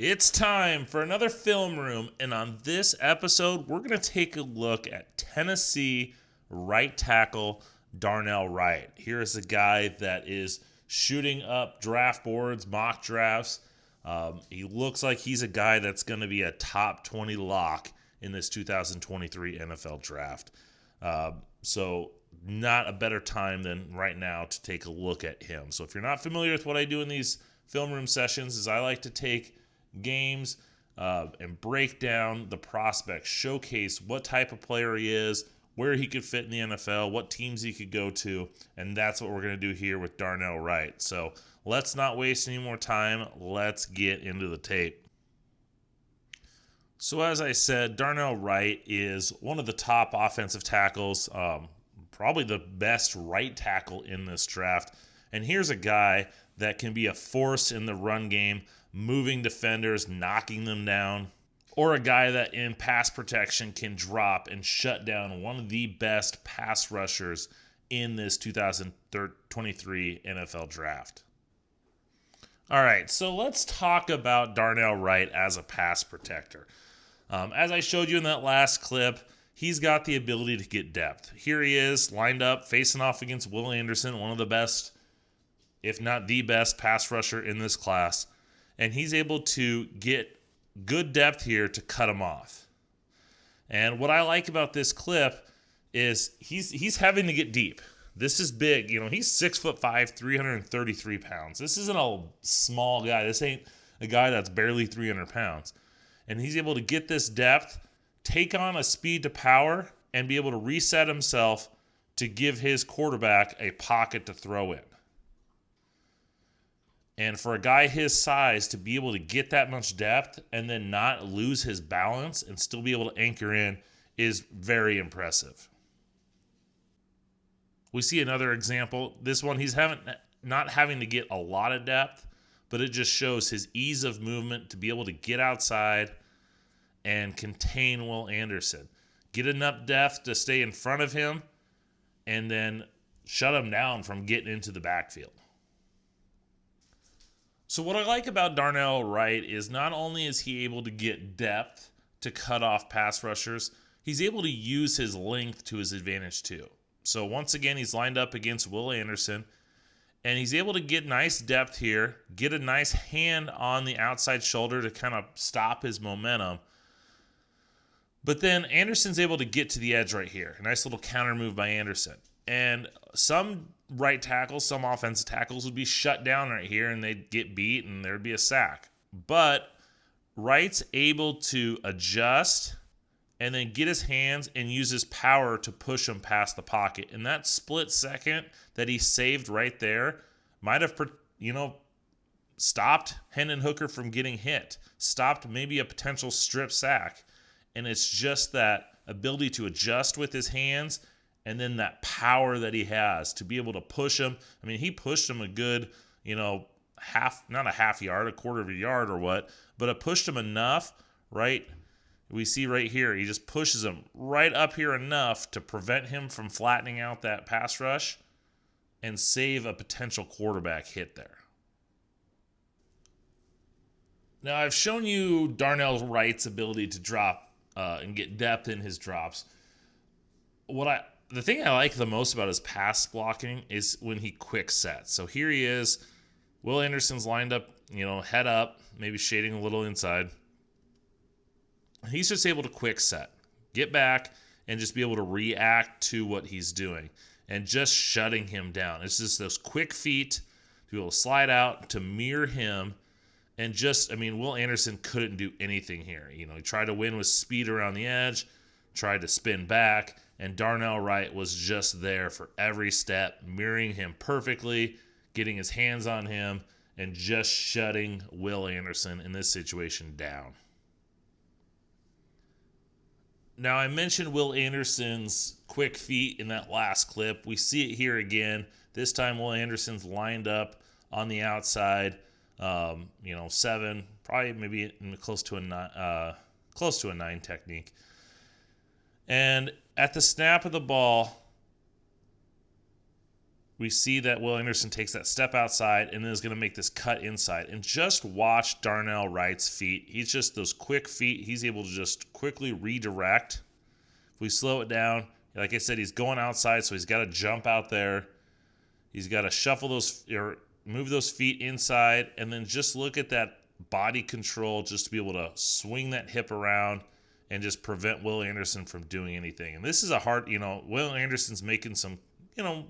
It's time for another film room, and on this episode, we're going to take a look at Tennessee right tackle Darnell Wright. Here is a guy that is shooting up draft boards, mock drafts. He looks like he's a guy that's going to be a top 20 lock in this 2023 NFL draft. So not a better time than right now to take a look at him. So if you're not familiar with what I do in these film room sessions, is I like to take games and break down the prospect, showcase what type of player he is, where he could fit in the NFL, what teams he could go to, and that's what we're going to do here with Darnell Wright. So let's not waste any more time. Let's get into the tape. So as I said, Darnell Wright is one of the top offensive tackles, probably the best right tackle in this draft. And here's a guy that can be a force in the run game, moving defenders, knocking them down, or a guy that in pass protection can drop and shut down one of the best pass rushers in this 2023 NFL draft. All right, so let's talk about Darnell Wright as a pass protector. As I showed you in that last clip, he's got the ability to get depth. Here he is, lined up, facing off against Will Anderson, one of the best, if not the best, pass rusher in this class. And he's able to get good depth here to cut him off. And what I like about this clip is he's having to get deep. This is big. You know, he's 6'5", 333 pounds. This isn't a small guy. This ain't a guy that's barely 300 pounds. And he's able to get this depth, take on a speed to power, and be able to reset himself to give his quarterback a pocket to throw in. And for a guy his size to be able to get that much depth and then not lose his balance and still be able to anchor in is very impressive. We see another example. This one, he's not having to get a lot of depth, but it just shows his ease of movement to be able to get outside and contain Will Anderson. Get enough depth to stay in front of him and then shut him down from getting into the backfield. So what I like about Darnell Wright is not only is he able to get depth to cut off pass rushers, he's able to use his length to his advantage too. So once again, he's lined up against Will Anderson, and he's able to get nice depth here, get a nice hand on the outside shoulder to kind of stop his momentum. But then Anderson's able to get to the edge right here. A nice little counter move by Anderson. And some right tackles, some offensive tackles would be shut down right here and they'd get beat and there'd be a sack. But Wright's able to adjust and then get his hands and use his power to push him past the pocket. And that split second that he saved right there might have, stopped Hendon Hooker from getting hit, stopped maybe a potential strip sack. And it's just that ability to adjust with his hands and then that power that he has to be able to push him. I mean, he pushed him a good, not a half yard, a quarter of a yard or what, but it pushed him enough, right? We see right here, he just pushes him right up here enough to prevent him from flattening out that pass rush and save a potential quarterback hit there. Now, I've shown you Darnell Wright's ability to drop and get depth in his drops. The thing I like the most about his pass blocking is when he quick sets. So here he is. Will Anderson's lined up, head up, maybe shading a little inside. He's just able to quick set, get back, and just be able to react to what he's doing and just shutting him down. It's just those quick feet to be able to slide out to mirror him. And Will Anderson couldn't do anything here. He tried to win with speed around the edge, tried to spin back, and Darnell Wright was just there for every step, mirroring him perfectly, getting his hands on him, and just shutting Will Anderson in this situation down. Now, I mentioned Will Anderson's quick feet in that last clip. We see it here again. This time, Will Anderson's lined up on the outside, 7, probably maybe close to a 9 technique. And at the snap of the ball, we see that Will Anderson takes that step outside and then is going to make this cut inside. And just watch Darnell Wright's feet. He's just those quick feet. He's able to just quickly redirect. If we slow it down, like I said, he's going outside, so he's got to jump out there. He's got to shuffle those or move those feet inside, and then just look at that body control just to be able to swing that hip around and just prevent Will Anderson from doing anything. And this is a hard, Will Anderson's making some,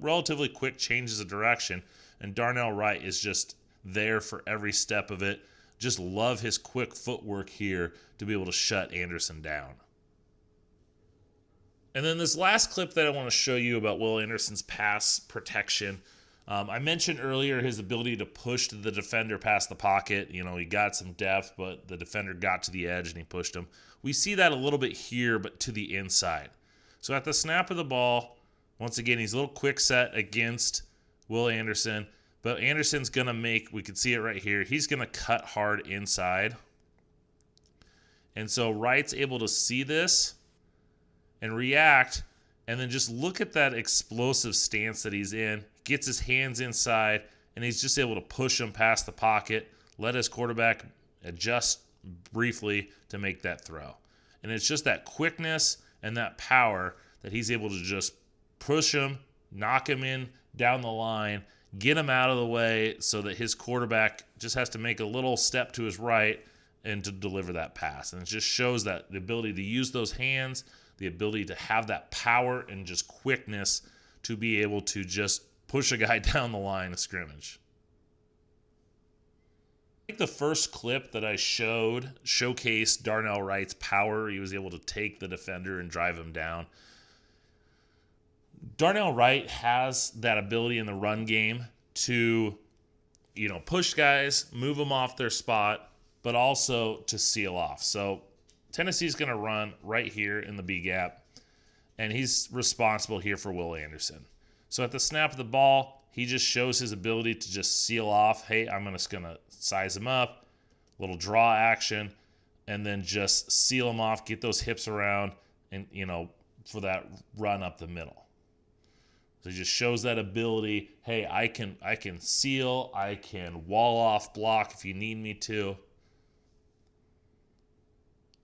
relatively quick changes of direction, and Darnell Wright is just there for every step of it. Just love his quick footwork here to be able to shut Anderson down. And then this last clip that I want to show you about Will Anderson's pass protection. I mentioned earlier his ability to push the defender past the pocket. He got some depth, but the defender got to the edge and he pushed him. We see that a little bit here, but to the inside. So at the snap of the ball, once again, he's a little quick set against Will Anderson. But Anderson's going to we can see it right here, he's going to cut hard inside. And so Wright's able to see this and react, and then just look at that explosive stance that he's in. Gets his hands inside, and he's just able to push him past the pocket, let his quarterback adjust briefly to make that throw. And it's just that quickness and that power that he's able to just push him, knock him in down the line, get him out of the way so that his quarterback just has to make a little step to his right and to deliver that pass. And it just shows that the ability to use those hands, the ability to have that power and just quickness to be able to just push a guy down the line of scrimmage. I think the first clip that I showcased Darnell Wright's power. He was able to take the defender and drive him down. Darnell Wright has that ability in the run game to, push guys, move them off their spot, but also to seal off. So Tennessee's going to run right here in the B gap, and he's responsible here for Will Anderson. So at the snap of the ball, he just shows his ability to just seal off. Hey, I'm just going to size him up, little draw action, and then just seal him off, get those hips around, and, for that run up the middle. So he just shows that ability. Hey, I can seal, I can wall off block if you need me to.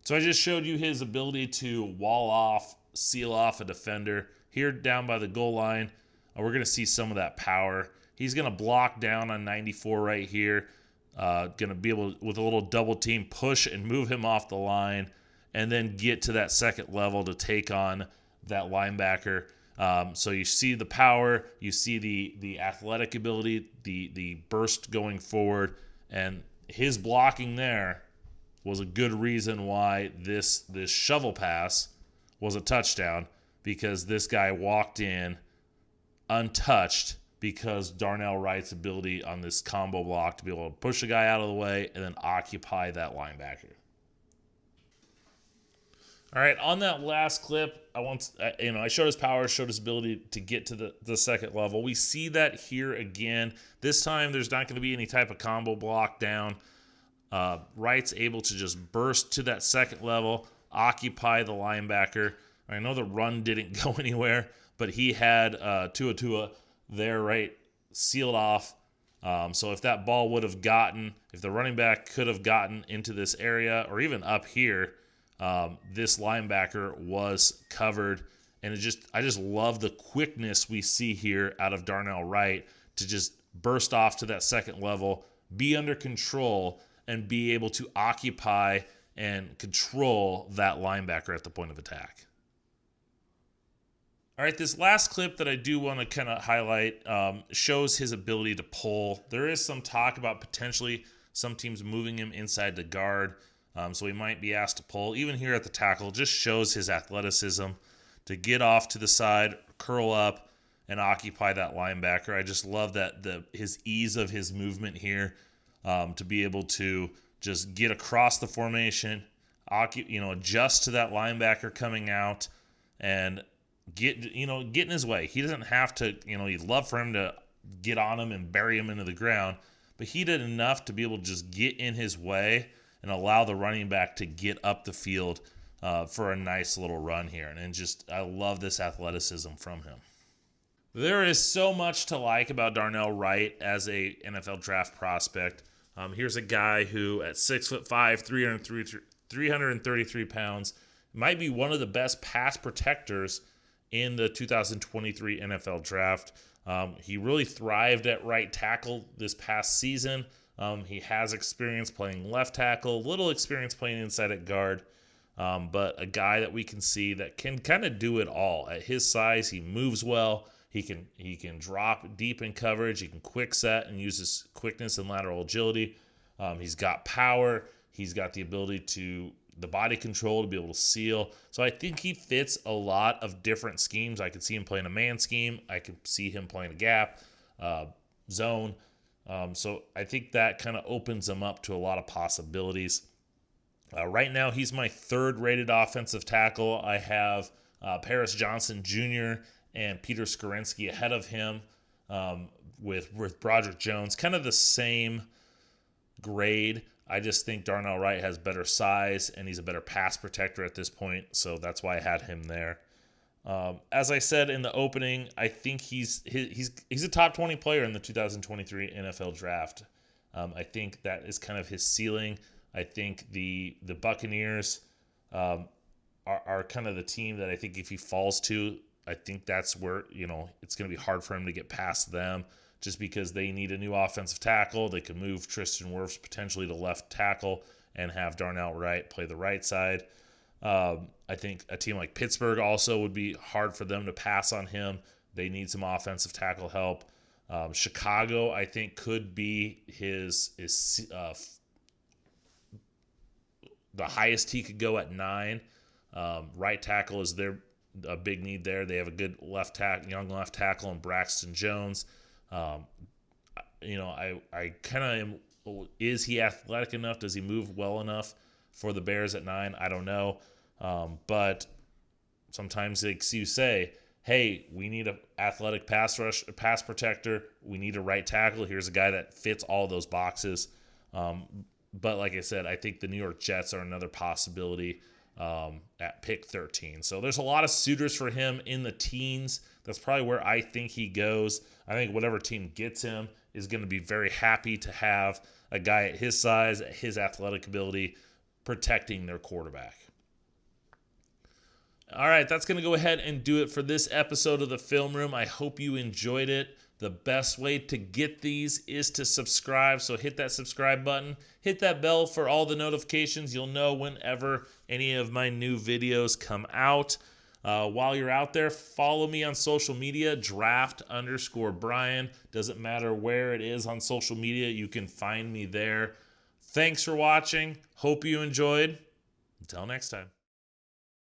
So I just showed you his ability to wall off, seal off a defender. Here down by the goal line, we're going to see some of that power. He's going to block down on 94 right here. Going to be able, with a little double team, push and move him off the line, and then get to that second level to take on that linebacker. So you see the power, you see the athletic ability, the burst going forward, and his blocking there was a good reason why this shovel pass was a touchdown, because this guy walked in untouched because Darnell Wright's ability on this combo block to be able to push a guy out of the way and then occupy that linebacker. All right, on that last clip, I showed his power, showed his ability to get to the second level. We see that here again. This time, there's not going to be any type of combo block down. Wright's able to just burst to that second level, occupy the linebacker. I know the run didn't go anywhere, but he had Tua there, right, sealed off. So if that ball would have if the running back could have gotten into this area or even up here, this linebacker was covered. And I just love the quickness we see here out of Darnell Wright to just burst off to that second level, be under control, and be able to occupy and control that linebacker at the point of attack. All right, this last clip that I do want to kind of highlight shows his ability to pull. There is some talk about potentially some teams moving him inside the guard, so he might be asked to pull. Even here at the tackle, just shows his athleticism to get off to the side, curl up, and occupy that linebacker. I just love that his ease of his movement here to be able to just get across the formation, adjust to that linebacker coming out, and get in his way. He doesn't have to, you'd love for him to get on him and bury him into the ground, but he did enough to be able to just get in his way and allow the running back to get up the field for a nice little run here. And I love this athleticism from him. There is so much to like about Darnell Wright as a NFL draft prospect. Here's a guy who, at 6'5", 333 pounds, might be one of the best pass protectors in the 2023 NFL draft. He really thrived at right tackle this past season. He has experience playing left tackle, little experience playing inside at guard, but a guy that we can see that can kind of do it all. At his size, he moves well. He can drop deep in coverage. He can quick set and use his quickness and lateral agility. He's got power. He's got the ability the body control to be able to seal. So I think he fits a lot of different schemes. I could see him playing a man scheme. I could see him playing a gap, zone. So I think that kind of opens him up to a lot of possibilities. Right now, he's my third rated offensive tackle. I have Paris Johnson Jr. and Peter Skoronski ahead of him, with Broderick Jones, kind of the same grade. I just think Darnell Wright has better size and he's a better pass protector at this point, so that's why I had him there. As I said in the opening, I think he's a top 20 player in the 2023 NFL draft. I think that is kind of his ceiling. I think the Buccaneers are kind of the team that I think if he falls to, I think that's where, it's going to be hard for him to get past them, just because they need a new offensive tackle. They could move Tristan Wirfs potentially to left tackle and have Darnell Wright play the right side. I think a team like Pittsburgh also would be hard for them to pass on him. They need some offensive tackle help. Chicago, I think, could be the highest he could go at 9. Right tackle is a big need there. They have a good young left tackle in Braxton Jones. I kind of am. Is he athletic enough? Does he move well enough for the Bears at 9? I don't know. But sometimes you say, hey, we need an athletic pass protector. We need a right tackle. Here's a guy that fits all those boxes. But like I said, I think the New York Jets are another possibility at pick 13. So there's a lot of suitors for him in the teens. That's probably where I think he goes. I think whatever team gets him is going to be very happy to have a guy at his size, at his athletic ability, protecting their quarterback. All right, that's going to go ahead and do it for this episode of the Film Room. I hope you enjoyed it. The best way to get these is to subscribe. So hit that subscribe button. Hit that bell for all the notifications. You'll know whenever any of my new videos come out. While you're out there, follow me on social media, draft_Brian. Doesn't matter where it is on social media. You can find me there. Thanks for watching. Hope you enjoyed. Until next time.